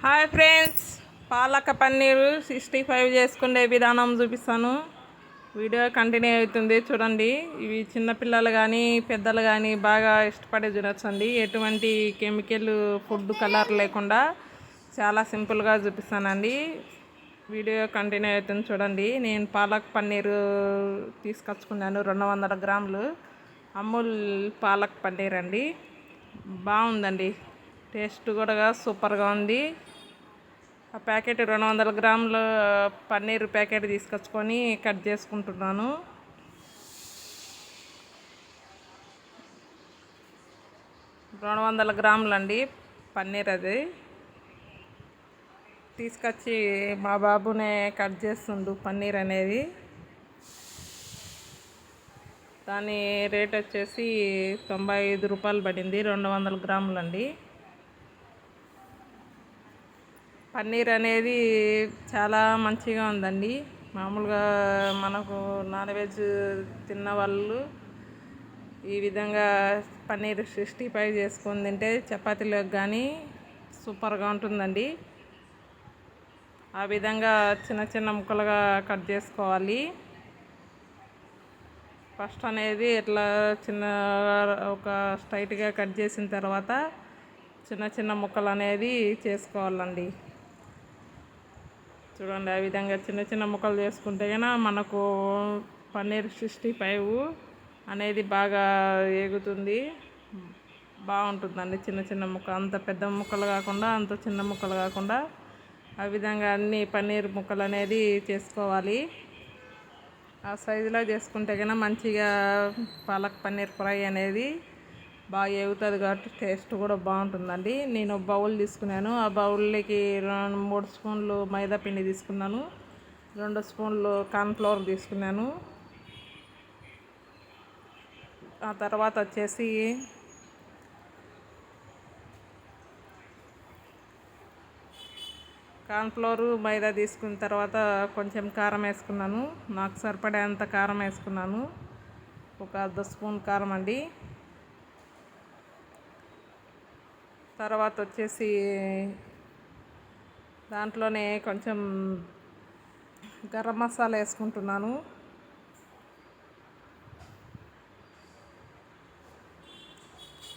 Hi friends, పాలక పన్నీరు 65 చేసుకునే విధానం చూపిస్తాను. వీడియో కంటిన్యూ అవుతుంది చూడండి. ఇవి చిన్నపిల్లలు కానీ పెద్దలు కానీ బాగా ఇష్టపడి తినొచ్చండి. ఎటువంటి కెమికల్ ఫుడ్ కలర్ లేకుండా చాలా సింపుల్గా చూపిస్తానండి. వీడియో కంటిన్యూ అవుతుంది చూడండి. నేను పాలక్ పన్నీరు తీసుకొచ్చుకున్నాను 200 గ్రాములు. అమూల్ పాలక్ పన్నీర్ అండి. బాగుందండి, టేస్ట్ కూడా సూపర్గా ఉంది. ఆ ప్యాకెట్ 200 గ్రాముల పన్నీర్ ప్యాకెట్ తీసుకొచ్చుకొని కట్ చేసుకుంటున్నాను. రెండు వందల గ్రాములు అండి పన్నీర్. అది తీసుకొచ్చి మా బాబునే కట్ చేస్తుండు పన్నీర్ అనేది. దాని రేట్ వచ్చేసి 95 రూపాయలు పడింది. 200 గ్రాములు అండి. పన్నీర్ అనేది చాలా మంచిగా ఉందండి. మామూలుగా మనకు నాన్ వెజ్ తిన్న వాళ్ళు ఈ విధంగా పన్నీర్ 65 చేసుకొని తింటే చపాతీలోకి కానీ సూపర్గా ఉంటుందండి. ఆ విధంగా చిన్న చిన్న ముక్కలుగా కట్ చేసుకోవాలి. ఫస్ట్ అనేది ఇట్లా చిన్న ఒక స్ట్రైట్గా కట్ చేసిన తర్వాత చిన్న చిన్న ముక్కలు అనేది చేసుకోవాలండి. చూడండి, ఆ విధంగా చిన్న చిన్న ముక్కలు చేసుకుంటే కన్నా మనకు పన్నీర్ 65 అనేది బాగా ఏగుతుంది, బాగుంటుందండి. చిన్న చిన్న ముక్క, అంత పెద్ద ముక్కలు కాకుండా అంత చిన్న ముక్కలు కాకుండా ఆ విధంగా అన్ని పన్నీర్ ముక్కలు అనేది చేసుకోవాలి. ఆ సైజులో చేసుకుంటే కన్నా మంచిగా పాలక్ పన్నీర్ ఫ్రై అనేది బాగా ఏగుతుంది కాబట్టి టేస్ట్ కూడా బాగుంటుందండి. నేను బౌల్ తీసుకున్నాను. ఆ బౌల్లోకి 3 స్పూన్లు మైదా పిండి తీసుకున్నాను. 2 స్పూన్లు కార్న్ఫ్లోర్ తీసుకున్నాను. ఆ తర్వాత వచ్చేసి కార్న్ఫ్లోరు మైదా తీసుకున్న తర్వాత కొంచెం కారం వేసుకున్నాను. నాకు సరిపడేంత కారం వేసుకున్నాను. ఒక 1/2 స్పూన్ కారం అండి. తర్వాత వచ్చేసి దాంట్లోనే కొంచెం గరం మసాలా వేసుకుంటున్నాను.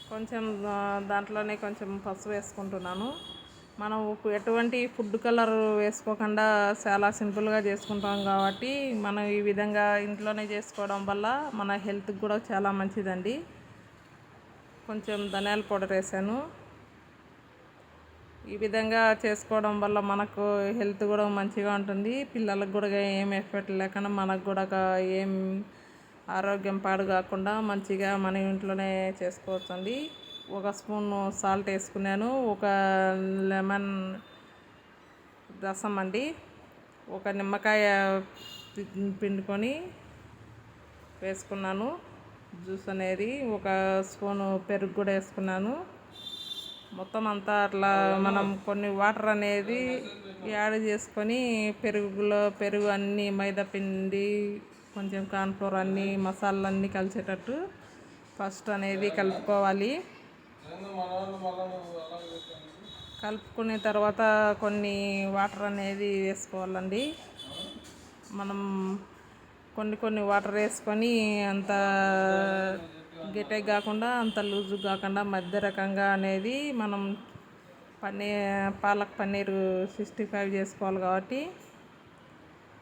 కొంచెం దాంట్లోనే కొంచెం పసుపు వేసుకుంటున్నాను. మనం ఎటువంటి ఫుడ్ కలర్ వేసుకోకుండా చాలా సింపుల్గా చేసుకుంటాం కాబట్టి మనం ఈ విధంగా ఇంట్లోనే చేసుకోవడం వల్ల మన హెల్త్కి కూడా చాలా మంచిదండి. కొంచెం ధనియాల పౌడర్ వేసాను. ఈ విధంగా చేసుకోవడం వల్ల మనకు హెల్త్ కూడా మంచిగా ఉంటుంది. పిల్లలకు కూడా ఏం ఎఫెక్ట్ లేకుండా మనకు కూడా ఏం ఆరోగ్యం పాడు కాకుండా మంచిగా మన ఇంట్లోనే చేసుకోవచ్చండి. 1 స్పూన్ సాల్ట్ వేసుకున్నాను. ఒక లెమన్ రసం అండి. ఒక నిమ్మకాయ పిండుకొని వేసుకున్నాను జ్యూస్ అనేది. 1 స్పూను పెరుగు కూడా వేసుకున్నాను. మొత్తం అంతా అట్లా మనం కొన్ని వాటర్ అనేది యాడ్ చేసుకొని పెరుగు అన్నీ మైదా పిండి కొంచెం కార్న్ఫ్లోర్ అన్నీ మసాలాలన్నీ కలిసేటట్టు ఫస్ట్ అనేది కలుపుకోవాలి. కలుపుకున్న తర్వాత కొన్ని వాటర్ అనేది వేసుకోవాలండి. మనం కొన్ని వాటర్ వేసుకొని అంత గట్టిగా కాకుండా అంత లూజు కాకుండా మధ్య రకంగా అనేది మనం పాలక్ పన్నీరు 65 చేసుకోవాలి కాబట్టి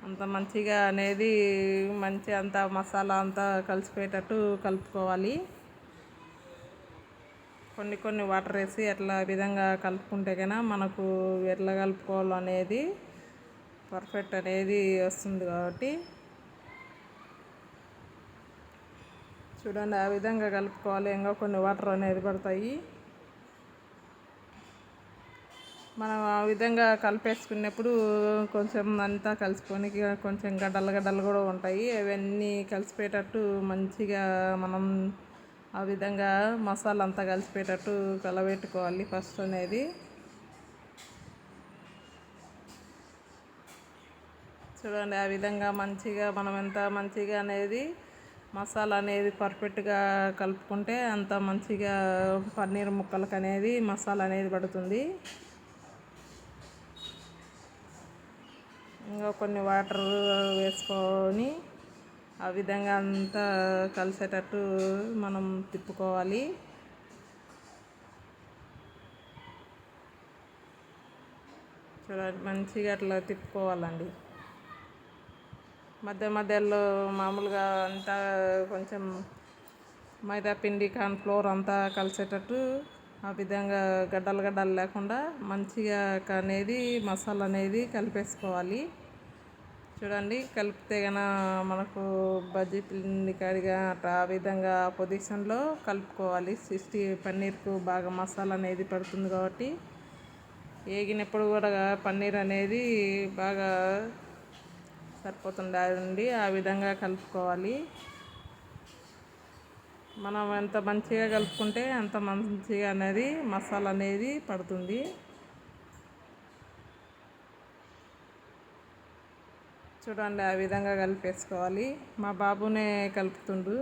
అంత మంచిగా అనేది అంత మసాలా అంతా కలిసిపోయేటట్టు కలుపుకోవాలి. కొన్ని వాటర్ వేసి అట్లా విధంగా కలుపుకుంటే కన్నా మనకు ఎట్లా కలుపుకోవాలో అనేది పర్ఫెక్ట్ అనేది వస్తుంది కాబట్టి చూడండి, ఆ విధంగా కలుపుకోవాలి. ఇంకా కొన్ని వాటర్ అనేది పడతాయి. మనం ఆ విధంగా కలిపేసుకున్నప్పుడు కొంచెం అంతా కలుసుకొని కొంచెం గడ్డలు కూడా ఉంటాయి. అవన్నీ కలిసిపోయేటట్టు మంచిగా మనం ఆ విధంగా మసాలా అంతా కలిసిపోయేటట్టు కలబెట్టుకోవాలి ఫస్ట్ అనేది. చూడండి, ఆ విధంగా మంచిగా మనం ఎంత మంచిగా అనేది మసాలా అనేది పర్ఫెక్ట్గా కలుపుకుంటే అంత మంచిగా పన్నీర్ ముక్కలకు అనేది మసాలా అనేది పడుతుంది. ఇంకా కొన్ని వాటర్ వేసుకొని ఆ విధంగా అంతా కలిసేటట్టు మనం తిప్పుకోవాలి. చూడండి, మంచిగా అట్లా తిప్పుకోవాలండి. మధ్య మధ్యలో మామూలుగా అంతా కొంచెం మైదా పిండి కార్న్ఫ్లోర్ అంతా కలిసేటట్టు ఆ విధంగా గడ్డలు గడ్డలు లేకుండా మంచిగా అనేది మసాలా అనేది కలిపేసుకోవాలి. చూడండి, కలిపితే గన మనకు బజ్జీ పిండి కడిగా ఆ విధంగా పొజిషన్లో కలుపుకోవాలి. పన్నీర్కు బాగా మసాలా అనేది పడుతుంది కాబట్టి వేగినప్పుడు కూడా పన్నీర్ అనేది బాగా సరిపోతుందండి. ఆ విధంగా కలుపుకోవాలి. మనం ఎంత మంచిగా కలుపుకుంటే అంత మంచిగా అనేది మసాలా అనేది పడుతుంది. చూడండి, ఆ విధంగా కలిపేసుకోవాలి. మా బాబునే కలుపుతుండు.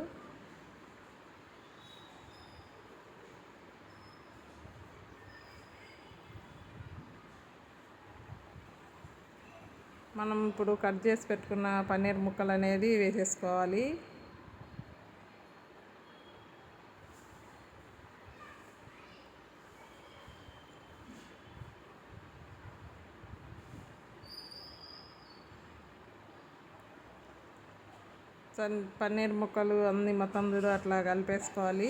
మనం ఇప్పుడు కట్ చేసి పెట్టుకున్న పన్నీర్ ముక్కలు అనేది వేసేసుకోవాలి. పన్నీర్ ముక్కలు అన్నీ మొత్తం అట్లా కలిపేసుకోవాలి.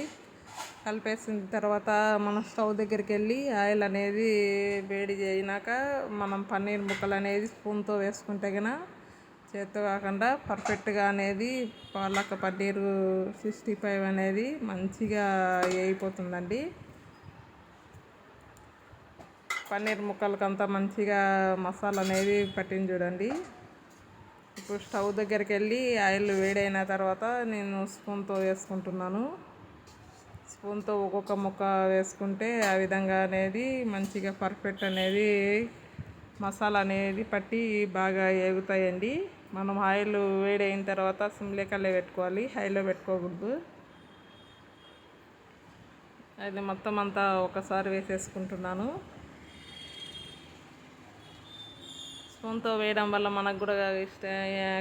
కలిపేసిన తర్వాత మనం స్టవ్ దగ్గరికి వెళ్ళి ఆయిల్ అనేది వేడి చేయినాక మనం పన్నీర్ ముక్కలు అనేది స్పూన్తో వేసుకుంటే కనుక చేత్తో కాకుండా పర్ఫెక్ట్గా అనేది పాలక్ పన్నీర్ 65 అనేది మంచిగా వేయిపోతుందండి. పన్నీర్ ముక్కలకంతా మంచిగా మసాలా అనేది పట్టింది చూడండి. ఇప్పుడు స్టవ్ దగ్గరికి వెళ్ళి ఆయిల్ వేడైన తర్వాత నేను స్పూన్తో వేసుకుంటున్నాను. స్పూన్తో ఒక్కొక్క ముక్క వేసుకుంటే ఆ విధంగా అనేది మంచిగా పర్ఫెక్ట్ అనేది మసాలా అనేది పట్టి బాగా ఏగుతాయండి. మనం ఆయిల్ వేడైన తర్వాత సిమ్లేకల్లే పెట్టుకోవాలి, హైలో పెట్టుకోకూడదు. అది మొత్తం అంతా ఒకసారి వేసేసుకుంటున్నాను. స్పూన్తో వేయడం వల్ల మనకు కూడా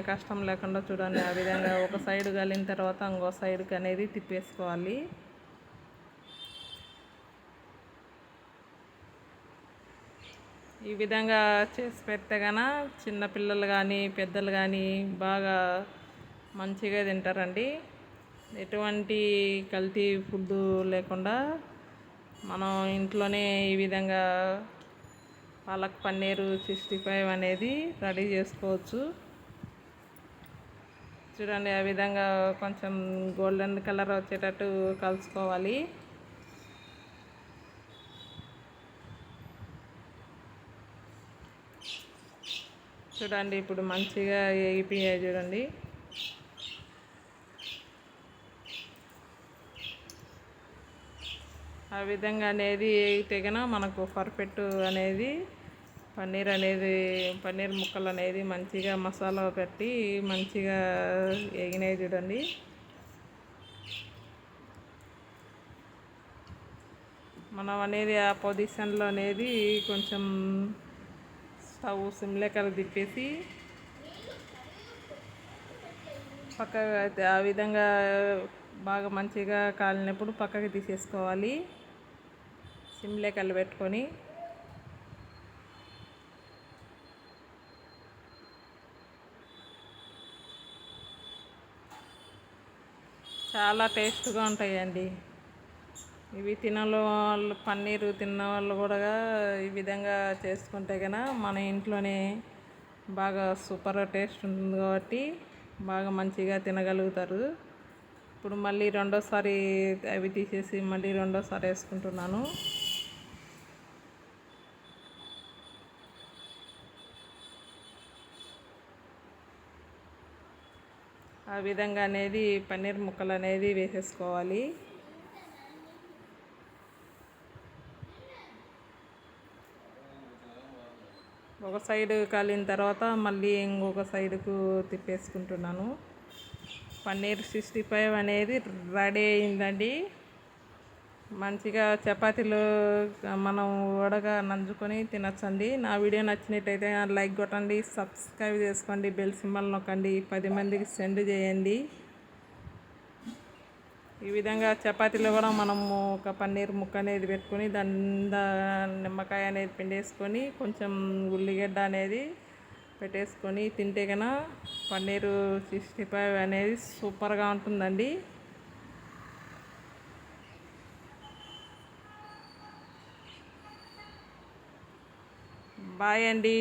కష్టం లేకుండా చూడండి ఆ విధంగా ఒక సైడ్ కలిన తర్వాత ఇంకో సైడ్కి అనేది తిప్పేసుకోవాలి. ఈ విధంగా చేసి పెడితే కనుక చిన్నపిల్లలు కానీ పెద్దలు కానీ బాగా మంచిగా తింటారండి. ఎటువంటి కల్తీ ఫుడ్ లేకుండా మనం ఇంట్లోనే ఈ విధంగా పాలక్ పన్నీరు 65 అనేది రెడీ చేసుకోవచ్చు. చూడండి, ఆ విధంగా కొంచెం గోల్డెన్ కలర్ వచ్చేటట్టు కలుసుకోవాలి. చూడండి, ఇప్పుడు మంచిగా వేగిపోయాయి చూడండి. ఆ విధంగా అనేది వేగితే కనుక మనకు పర్ఫెక్ట్ అనేది పన్నీర్ ముక్కలు అనేది మంచిగా మసాలా పెట్టి మంచిగా వేగినాయి చూడండి. మనం అనేది ఆ పొజిషన్లో అనేది కొంచెం స్టవ్ సిమ్లేకలు తిప్పేసి పక్కగా ఆ విధంగా బాగా మంచిగా కాలినప్పుడు పక్కకి తీసేసుకోవాలి. సిమ్లేకలు పెట్టుకొని చాలా టేస్ట్గా ఉంటాయండి ఇవి. పన్నీరు తిన్న వాళ్ళు కూడా ఈ విధంగా చేసుకుంటే కనుక మన ఇంట్లోనే బాగా సూపర్ టేస్ట్ ఉంటుంది కాబట్టి బాగా మంచిగా తినగలుగుతారు. ఇప్పుడు మళ్ళీ రెండోసారి అవి తీసేసి మళ్ళీ రెండోసారి వేసుకుంటున్నాను. ఆ విధంగా అనేది పన్నీర్ ముక్కలు అనేది వేసేసుకోవాలి. ఒక సైడ్ కాలిన తర్వాత మళ్ళీ ఇంకొక సైడుకు తిప్పేసుకుంటున్నాను. పన్నీర్ 65 అనేది రెడీ అయిందండి. మంచిగా చపాతీలు మనం వడగా నంజుకొని తినచ్చండి. నా వీడియో నచ్చినట్టయితే లైక్ కొట్టండి, సబ్స్క్రైబ్ చేసుకోండి, బెల్ సింబల్ నొక్కండి, 10 మందికి సెండ్ చేయండి. ఈ విధంగా చపాతీలో కూడా మనము ఒక పన్నీర్ ముక్క అనేది పెట్టుకొని దాని నిమ్మకాయ అనేది పిండేసుకొని కొంచెం ఉల్లిగడ్డ అనేది పెట్టేసుకొని తింటే కన్నా పన్నీరు 65 అనేది సూపర్గా ఉంటుందండి. బాయ్ అండి.